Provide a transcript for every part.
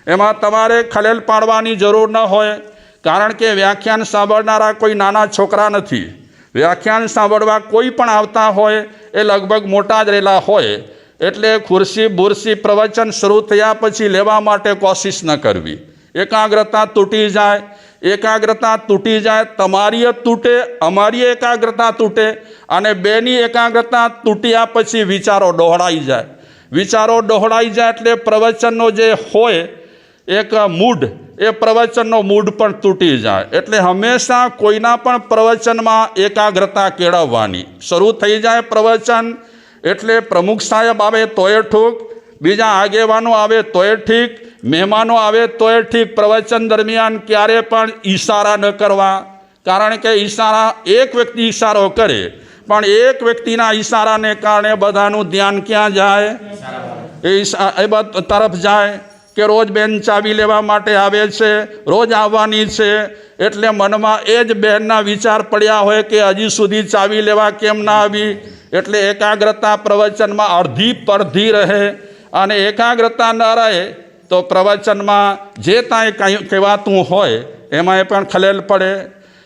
એમાં તમારે ખલેલ પાડવાની જરૂર ન હોય, કારણ કે વ્યાખ્યાન સાંભળનારા કોઈ નાના છોકરા નથી. વ્યાખ્યાન સાંભળવા કોઈ પણ આવતા હોય એ લગભગ મોટા જ રહેલા હોય, એટલે ખુરશી બુરશી પ્રવચન શરૂ થયા પછી લેવા માટે કોશિશ ન કરવી. એકાગ્રતા તૂટી જાય, એકાગ્રતા તૂટી જાય, તમારી તૂટે, અમારી એકાગ્રતા તૂટે, અને બેની એકાગ્રતા તૂટ્યા પછી વિચારો ડહોળાઈ જાય. વિચારો ડહોળાઈ જાય એટલે પ્રવચનનો જે હોય એક મૂડ, એ પ્રવચનનો મૂડ પણ તૂટી જાય. એટલે હંમેશા કોઈના પણ પ્રવચનમાં એકાગ્રતા કેળવવાની. શરૂ થઈ જાય પ્રવચન એટલે પ્રમુખ સાહેબ આવે તોય ઠીક, બીજા આગેવાનો આવે તોય ઠીક, મહેમાનો આવે તોય ઠીક. પ્રવચન દરમિયાન ક્યારે પણ ઈશારા ન કરવા, કારણ કે ઈશારા, એક વ્યક્તિ ઈશારો કરે પણ એક વ્યક્તિના ઈશારાને કારણે બધાનું ધ્યાન ક્યાં જાય? એ તરફ જાય કે રોજ બેન ચાવી લેવા માટે આવે છે, રોજ આવવાની છે, એટલે મનમાં એ જ બહેનના વિચાર પડ્યા હોય કે હજી સુધી ચાવી લેવા કેમ ના આવી. એટલે એકાગ્રતા પ્રવચનમાં અડધી પડધી રહે, અને એકાગ્રતા ન રહે તો પ્રવચનમાં જે કાંઈ કહેવાતું હોય એમાં એ પણ ખલેલ પડે.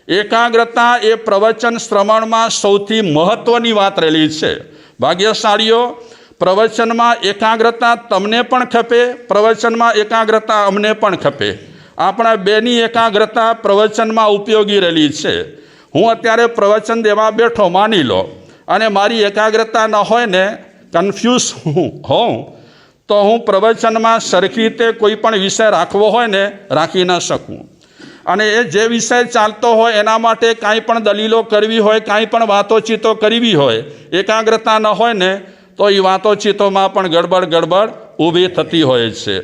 એકાગ્રતા એ પ્રવચન શ્રવણમાં સૌથી મહત્ત્વની વાત રહેલી છે. ભાગ્યશાળીઓ, પ્રવચનમાં એકાગ્રતા તમને પણ ખપે, પ્રવચનમાં એકાગ્રતા અમને પણ ખપે. આપણા બેની એકાગ્રતા પ્રવચનમાં ઉપયોગી રહેલી છે. હું અત્યારે પ્રવચન દેવા બેઠો માની લો, અને મારી એકાગ્રતા ન હોય ને, કન્ફ્યુઝ હોઉં, તો હું પ્રવચનમાં સરખી રીતે કોઈ પણ વિષય રાખવો હોય ને રાખી ન શકું. અને એ જે વિષય ચાલતો હોય એના માટે કાંઈ પણ દલીલો કરવી હોય, કાંઈ પણ વાતોચીતો કરવી હોય, એકાગ્રતા ન હોય ને તો એ વાતોચીતોમાં પણ ગડબડ ઊભી થતી હોય છે.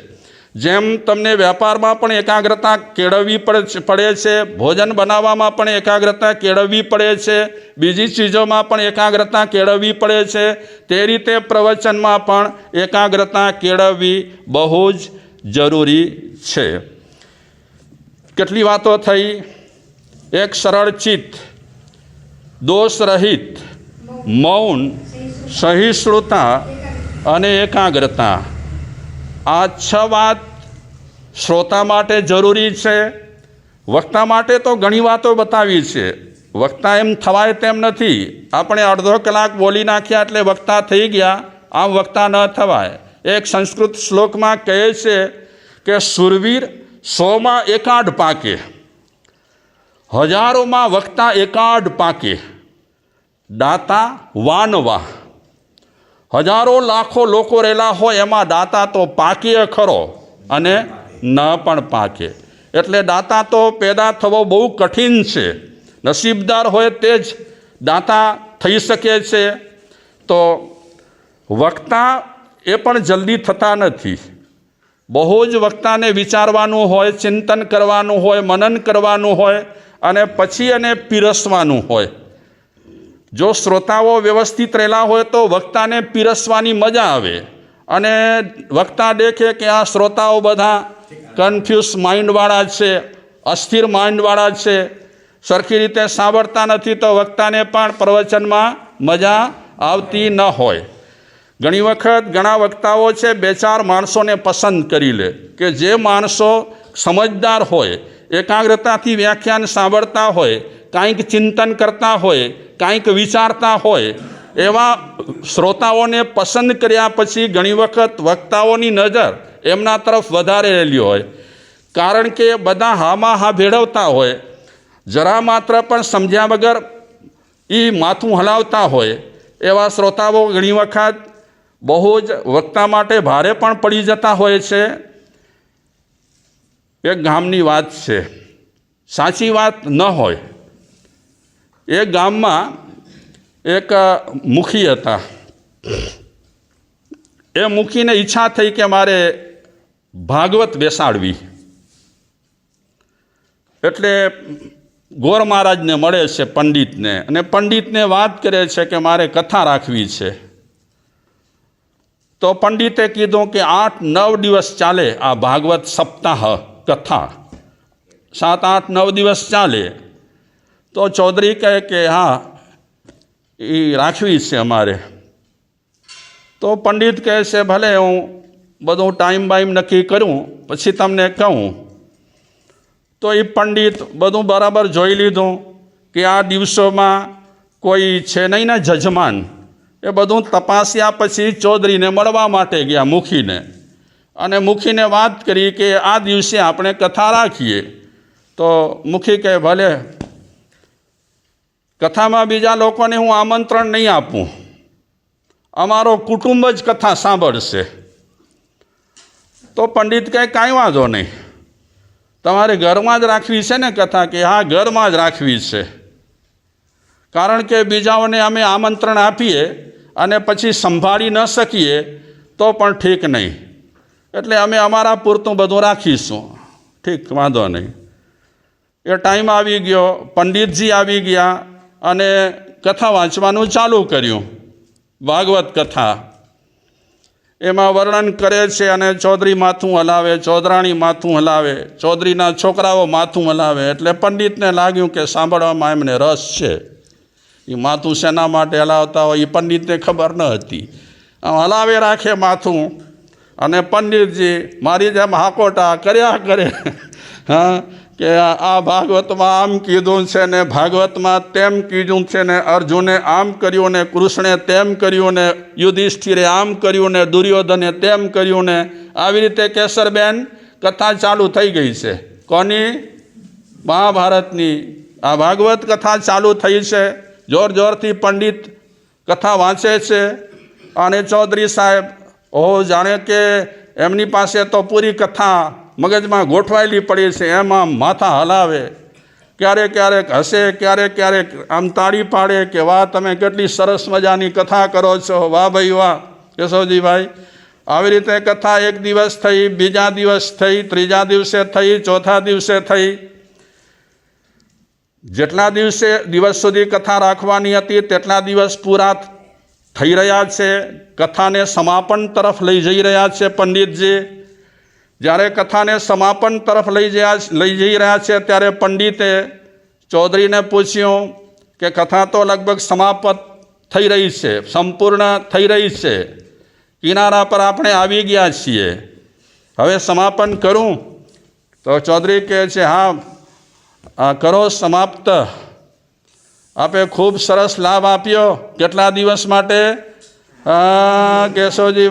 જેમ તમને વેપારમાં પણ એકાગ્રતા કેળવવી પડે છે, ભોજન બનાવવામાં પણ એકાગ્રતા કેળવવી પડે છે, બીજી ચીજોમાં પણ એકાગ્રતા કેળવવી પડે છે, તે રીતે પ્રવચનમાં પણ એકાગ્રતા કેળવવી બહુ જ જરૂરી છે. કેટલી વાતો થઈ. એક સરળ ચિત્ત, દોષ રહિત, મૌન, સહિષ્ણુતા અને એકાગ્રતા, આ 6 વાત શ્રોતા માટે જરૂરી છે. વક્તા માટે તો ઘણી વાતો બતાવી છે. વક્તા એમ થવાય તેમ નથી. આપણે અડધો કલાક બોલી નાખ્યા એટલે વક્તા થઈ ગયા, આમ વક્તા ન થવાય. એક સંસ્કૃત શ્લોકમાં કહે છે કે સુરવીર 100માં એકાડ પાકે, હજારોમાં વક્તા એકાડ પાકે, દાતા વાનવા. હજારો લાખો લોકો રહેલા હોય એમાં દાતા તો પાકે ખરો અને ન પણ પાકે. એટલે દાતા તો પેદા થવો બહુ કઠિન છે. નસીબદાર હોય તે જ દાતા થઈ શકે છે. તો વક્તા એ પણ જલ્દી થતા નથી. બહુ જ વક્તાને વિચારવાનું હોય, ચિંતન કરવાનું હોય, મનન કરવાનું હોય, અને પછી એને પીરસવાનું હોય. જો શ્રોતાઓ વ્યવસ્થિત રહેલા હોય તો વક્તાને પીરસવાની મજા આવે, અને વક્તા દેખે કે આ શ્રોતાઓ બધા કન્ફ્યુઝ માઇન્ડવાળા છે, અસ્થિર માઇન્ડવાળા છે, સરખી રીતે સાંભળતા નથી, તો વક્તાને પણ પ્રવચનમાં મજા આવતી ન હોય. ઘણી વખત ઘણા વક્તાઓ છે 2-4 માણસોને પસંદ કરી લે કે જે માણસો સમજદાર હોય, એકાગ્રતાથી વ્યાખ્યાન સાંભળતા હોય, કાંઈક ચિંતન કરતા હોય, કાંઈક વિચારતા હોય, એવા શ્રોતાઓને પસંદ કર્યા પછી ઘણી વખત વક્તાઓની નજર એમના તરફ વધારે રહેલી હોય, કારણ કે બધા હામાં હા ભેળવતા હોય, જરા માત્ર પણ સમજ્યા વગર એ માથું હલાવતા હોય. એવા શ્રોતાઓ ઘણી વખત બહુ જ વક્તા માટે ભારે પણ પડી જતા હોય છે. એક ગામની વાત છે, સાચી વાત ન હોય. એ ગામમાં એક મુખી હતા. એ મુખીને ઈચ્છા થઈ કે મારે ભાગવત બેસાડવી. એટલે ગોર મહારાજને મળે છે પંડિતને, અને પંડિતને વાત કરે છે કે મારે કથા રાખવી છે. તો પંડિતે કીધું કે 8-9 દિવસ ચાલે આ ભાગવત સપ્તાહ કથા, 7-8-9 દિવસ ચાલે. તો ચૌધરી કહે કે હા એ રાખવી છે અમારે. તો પંડિત કહે છે ભલે હું બધું ટાઈમ બાઈમ નક્કી કર્યું પછી તમને કહું. તો એ પંડિત બધું બરાબર જોઈ લીધું કે આ દિવસોમાં કોઈ છે નહીં ને જજમાન. એ બધું તપાસ્યા પછી ચૌધરીને મળવા માટે ગયા મુખીને, અને મુખીને વાત કરી કે આ દિવસે આપણે કથા રાખીએ. તો મુખી કહે ભલે, કથામાં બીજા લોકોને હું આમંત્રણ નહીં આપું, અમારો કુટુંબ જ કથા સાંભળશે. તો પંડિત કહે કાંઈ વાંધો નહીં, તમારે ઘરમાં જ રાખવી છે ને કથા? કે હા, ઘરમાં જ રાખવી છે, કારણ કે બીજાઓને અમે આમંત્રણ આપીએ અને પછી સંભાળી ન શકીએ તો પણ ઠીક નહીં, એટલે અમે અમારા પૂરતું બધું રાખીશું. ઠીક, વાંધો નહીં. એ ટાઈમ આવી ગયો, પંડિતજી આવી ગયા અને કથા વાંચવાનું ચાલુ કર્યું. ભાગવત કથા એમાં વર્ણન કરે છે, અને ચૌધરી માથું હલાવે, ચૌધરાણી માથું હલાવે, ચૌધરીના છોકરાઓ માથું હલાવે. એટલે પંડિતને લાગ્યું કે સાંભળવામાં એમને રસ છે. એ માથું શેના માટે હલાવતા હોય એ પંડિતને ખબર ન હતી. હલાવે રાખે માથું, અને પંડિતજી મારી જેમ હાકોટા કર્યા કરે. હા, કે આ ભાગવતમાં આમ કીધું છે ને ભાગવતમાં તેમ કીધું છે ને, અર્જુને આમ કર્યું ને કૃષ્ણે તેમ કર્યું ને યુધિષ્ઠિરે આમ કર્યું ને દુર્યોધને તેમ કર્યું ને. આવી રીતે કેસરબેન કથા ચાલુ થઈ ગઈ છે. કોની? મહાભારતની. આ ભાગવત કથા ચાલુ થઈ છે. જોર જોરથી પંડિત કથા વાંચે છે, અને ચૌધરી સાહેબ જાણે કે એમની પાસે તો પૂરી કથા મગજમાં ગોઠવાયેલી પડી છે, એમાં માથા હલાવે, ક્યારેક ક્યારેક હસે, ક્યારેક ક્યારેક આમ તાળી પાડે કે વાહ, તમે કેટલી સરસ મજાની કથા કરો છો, વાહ ભાઈ વાહ કેશવજીભાઈ. આવી રીતે કથા એક દિવસ થઈ, બીજા દિવસ થઈ, ત્રીજા દિવસે થઈ, ચોથા દિવસે થઈ. જેટલા દિવસ સુધી કથા રાખવાની હતી તેટલા દિવસ પૂરા થઈ રહ્યા છે. કથાને સમાપન તરફ લઈ જઈ રહ્યા છે પંડિતજી. જ્યારે કથાને સમાપન તરફ લઈ જઈ રહ્યા છે ત્યારે પંડિતે ચૌધરીને પૂછ્યું કે કથા તો લગભગ સમાપ્ત થઈ રહી છે, સંપૂર્ણ થઈ રહી છે, કિનારા પર આપણે આવી ગયા છીએ, હવે સમાપન કરું? તો ચૌધરી કહે છે હા, કરો સમાપ્ત. આપે ખૂબ સરસ લાભ આપ્યો. કેટલા દિવસ માટે? કેશવજી,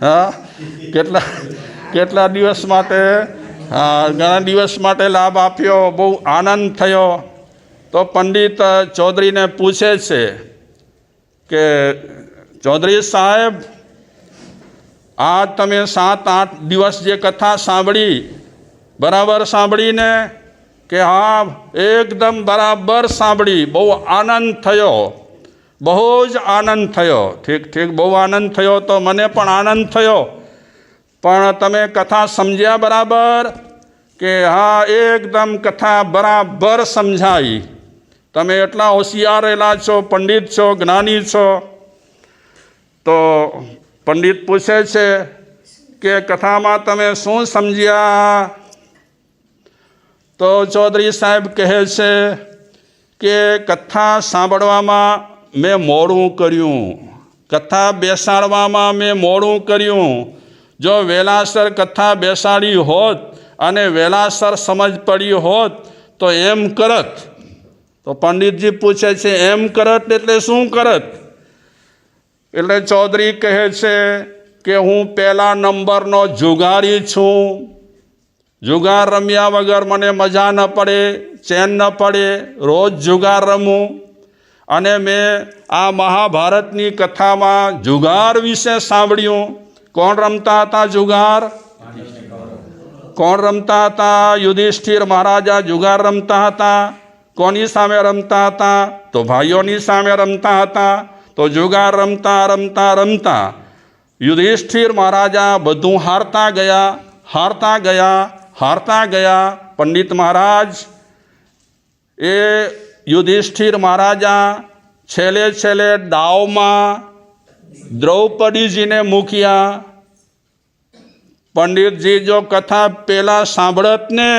હા, કેટલા દિવસ માટે? ઘણા દિવસ માટે લાભ આપ્યો, બહુ આનંદ થયો. તો પંડિત ચૌધરીને પૂછે છે કે ચૌધરી સાહેબ, આ તમે 7-8 દિવસ જે કથા સાંભળી, બરાબર સાંભળીને? કે હા, એકદમ બરાબર સાંભળી, બહુ આનંદ થયો, બહુ જ આનંદ થયો. ઠીક ઠીક, બહુ આનંદ થયો તો મને પણ આનંદ થયો, પણ તમે કથા સમજ્યા બરાબર? કે હા, એકદમ કથા બરાબર સમજાઈ. તમે એટલા હોશિયાર રહેલા છો, પંડિત છો, જ્ઞાની છો. તો પંડિત પૂછે છે કે કથામાં તમે શું સમજ્યા? તો ચૌધરી સાહેબ કહે છે કે કથા સાંભળવામાં મેં મોડું કર્યું, કથા બેસાડવામાં મેં મોડું કર્યું. જો વહેલાસર કથા બેસાડી હોત અને વહેલાસર સમજ પડી હોત તો એમ કરત. તો પંડિતજી પૂછે છે એમ કરત એટલે શું કરત? એટલે ચૌધરી કહે છે કે હું પહેલા નંબરનો જુગારી છું. જુગાર રમ્યા વગર મને મજા ન પડે, ચેન ન પડે, રોજ જુગાર રમું. અને મેં આ મહાભારતની કથામાં જુગાર વિશે સાંભળ્યું. કોણ રમતા હતા જુગાર? કોણ રમતા હતા? યુધિષ્ઠિર મહારાજા જુગાર રમતા હતા. કોની સામે રમતા હતા? તો ભાઈઓની સામે રમતા હતા. તો જુગાર રમતા રમતા રમતા યુધિષ્ઠિર મહારાજા બધું હારતા ગયા, હારતા ગયા, હારતા ગયા. પંડિત મહારાજ એ યુધિષ્ઠિર મહારાજા છેલ્લે દાવમાં દ્રૌપદીજીને મૂક્યા. પંડિતજી જો કથા પહેલાં સાંભળત ને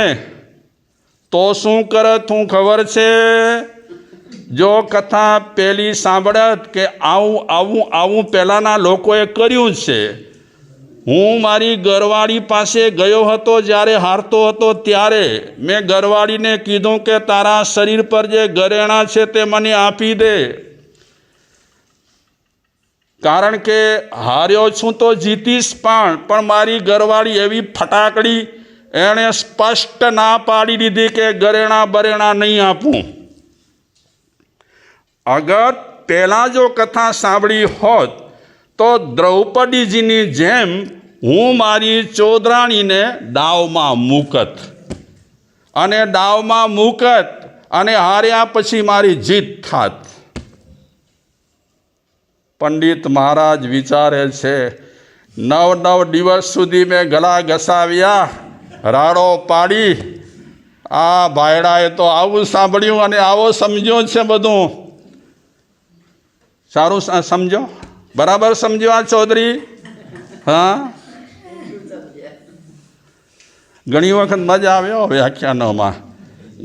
તો શું કરત હું ખબર છે? જો કથા પહેલી સાંભળત કે આવું પહેલાંના લોકોએ કર્યું છે, હું મારી ઘરવાળી પાસે ગયો હતો, જ્યારે હારતો હતો ત્યારે મેં ઘરવાળીને કીધું કે તારા શરીર પર જે ઘરેણાં છે તે મને આપી દે, કારણ કે હાર્યો છું તો જીતીશ, પણ મારી ઘરવાળી એવી ફટાકડી, એણે સ્પષ્ટ ના પાડી દીધી કે ઘરેણાં બરેણાં નહીં આપું. અગર પહેલાં જો કથા સાંભળી હોત તો દ્રૌપદીજીની જેમ હું મારી ચોદરાણીને દાવમાં મૂકત, અને દાવમાં મૂકત અને હાર્યા પછી મારી જીત થાત. પંડિત મહારાજ વિચારે છે, 9 દિવસ સુધી મેં ગળા ઘસાવ્યા, રાડો પાડી, આ ભાયડાએ તો આવું સાંભળ્યું અને આવો સમજ્યો છે બધું. સારું સમજો, બરાબર સમજ્યો આ ચૌધરી? હા, ઘણી વખત મજા આવ્યો વ્યાખ્યાનોમાં.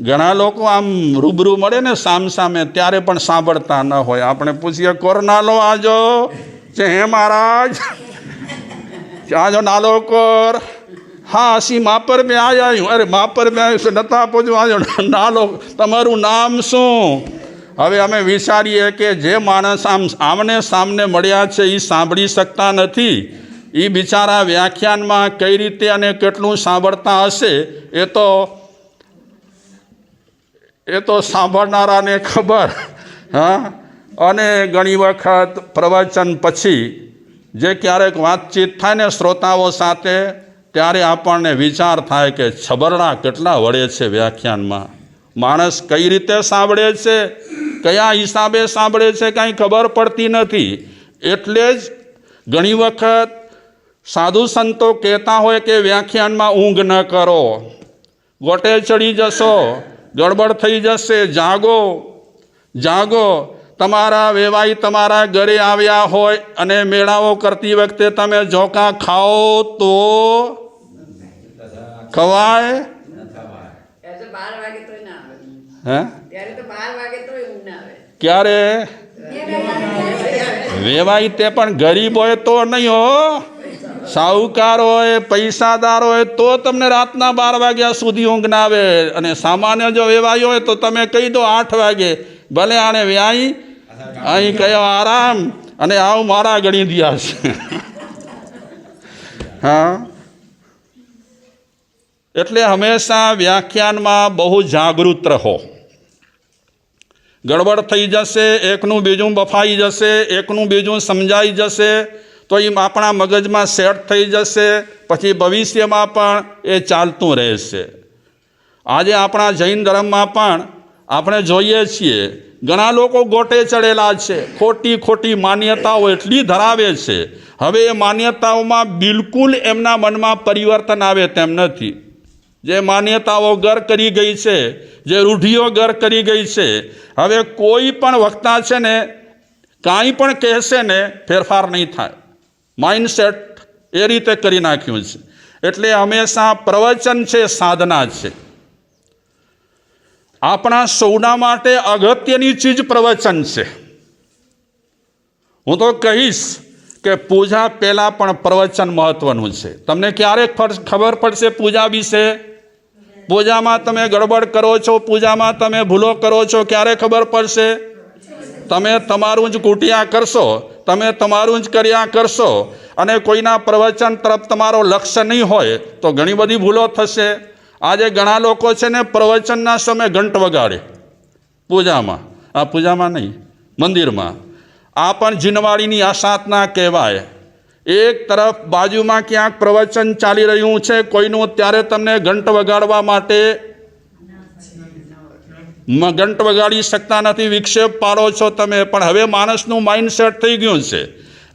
ઘણા લોકો આમ રૂબરૂ મળે ને સામસામે, ત્યારે પણ સાંભળતા ન હોય. આપણે પૂછીએ, કોર નાલો આજો છે? હે મહારાજ, આજો નાલો કોર? હા, અસી માપર મેં આવ્યા. અરે માપર મેં આવ્યું નતા પૂછ્યું, આજો નાલો, તમારું નામ શું? હવે અમે વિચારીએ કે જે માણસ આમને સામને મળ્યા છે એ સાંભળી શકતા નથી, એ બિચારા વ્યાખ્યાનમાં કઈ રીતે અને કેટલું સાંભળતા હશે એ તો સાંભળનારાને ખબર. હા, અને ઘણી વખત પ્રવચન પછી જે ક્યારેક વાતચીત થાય ને શ્રોતાઓ સાથે, ત્યારે આપણને વિચાર થાય કે છબરડા કેટલા વળે છે વ્યાખ્યાનમાં. માણસ કઈ રીતે સાંભળે છે, કયા હિસાબે સાંભળે છે, કાંઈ ખબર પડતી નથી. એટલે જ ઘણી વખત સાધુ સંતો કહેતા હોય કે વ્યાખ્યાનમાં ઊંઘ ન કરો, ગોટે ચડી જશો, ગડબડ થઈ જશે, જાગો જાગો. તમારા વેવાઈ તમારા ઘરે આવ્યા હોય અને મેળાઓ કરતી વખતે તમે ઝોકા ખાઓ તો ખવાય? હે, ક્યારે વેવાઈ તે પણ ગરીબ હોય તો નહીં હો, સાહુકાર હોય, પૈસાદાર હોય તો તમને રાતના 12 વાગ્યા સુધી ઊંઘ ના આવે. અને સામાન્ય જો વેવાઈ હોય તો તમે કહી દો 8 વાગે, ભલે આને વ્યાઈ અહીં કયો આરામ, અને આવું મારા ગણી દિયા છે. હા, એટલે હંમેશા વ્યાખ્યાનમાં બહુ જાગૃત રહો. ગડબડ થઈ જશે, એકનું બીજું બફાઈ જશે, એકનું બીજું સમજાઈ જશે, તો એ આપણા મગજમાં સેટ થઈ જશે, પછી ભવિષ્યમાં પણ એ ચાલતું રહેશે. આજે આપણા જૈન ધર્મમાં પણ આપણે જોઈએ છીએ ઘણા લોકો ગોટે ચડેલા છે, ખોટી ખોટી માન્યતાઓ એટલી ધરાવે છે. હવે એ માન્યતાઓમાં બિલકુલ એમના મનમાં પરિવર્તન આવે તેમ નથી. જે માન્યતાઓ ઘર કરી ગઈ છે, જે રૂઢિઓ ઘર કરી ગઈ છે, હવે કોઈ પણ વક્તા છે ને કાંઈ પણ કહેશે ને ફેરફાર નહીં થાય. માઇન્ડસેટ એ રીતે કરી નાખ્યું છે. એટલે હંમેશા પ્રવચન છે સાધના છે. આપણા સૌના માટે અગત્યની ચીજ પ્રવચન છે. હું તો કહીશ કે પૂજા પહેલાં પણ પ્રવચન મહત્વનું છે. તમને ક્યારે ખબર પડશે પૂજા વિશે? પૂજામાં તમે ગડબડ કરો છો, પૂજામાં તમે ભૂલો કરો છો, ક્યારે ખબર પડશે? તમે તમારું જ કુટિયા કરશો, તમે તમારું જ કર્યા કરશો, અને કોઈના પ્રવચન તરફ તમારો લક્ષ્ય નહીં હોય તો ઘણી બધી ભૂલો થશે. આજે ઘણા લોકો છે ને પ્રવચનના સમયે ઘંટ વગાડે પૂજામાં, પૂજામાં નહીં, મંદિરમાં. આ પણ જીનવાડીની આસાધના કહેવાય. એક તરફ બાજુમાં ક્યાંક પ્રવચન ચાલી રહ્યું છે કોઈનું, ત્યારે તમને ઘંટ વગાડવા માટે ઘંટ વગાડી શકતા નથી, વિક્ષેપ પાડો છો તમે. પણ હવે માણસનું માઇન્ડસેટ થઈ ગયું છે.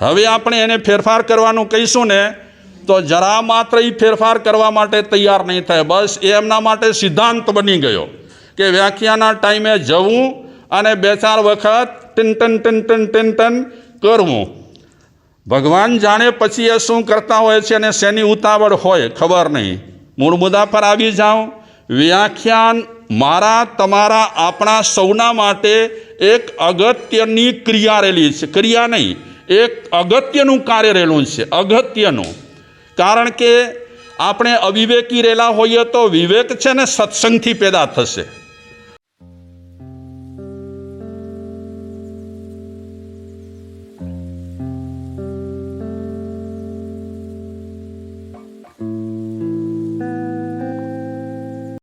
હવે આપણે એને ફેરફાર કરવાનું કહીશું ને તો જરા માત્ર એ ફેરફાર કરવા માટે તૈયાર નહીં થાય. બસ એ એમના માટે સિદ્ધાંત બની ગયો કે વ્યાખ્યાના ટાઈમે જવું અને 2-4 વખત ટિન ટન કરવું. ભગવાન જાણે પછી એ શું કરતા હોય છે અને શેની ઉતાવળ હોય ખબર નહીં. મૂળ મુદ્દા પર આવી જાઉં. વ્યાખ્યાન મારા, તમારા, આપણા સૌના માટે એક અગત્યની ક્રિયા રહેલી છે. ક્રિયા નહીં, એક અગત્યનું કાર્ય રહેલું છે, અગત્યનું. કારણ કે આપણે અવિવેકી રહેલા હોઈએ તો વિવેક છે ને સત્સંગથી પેદા થશે.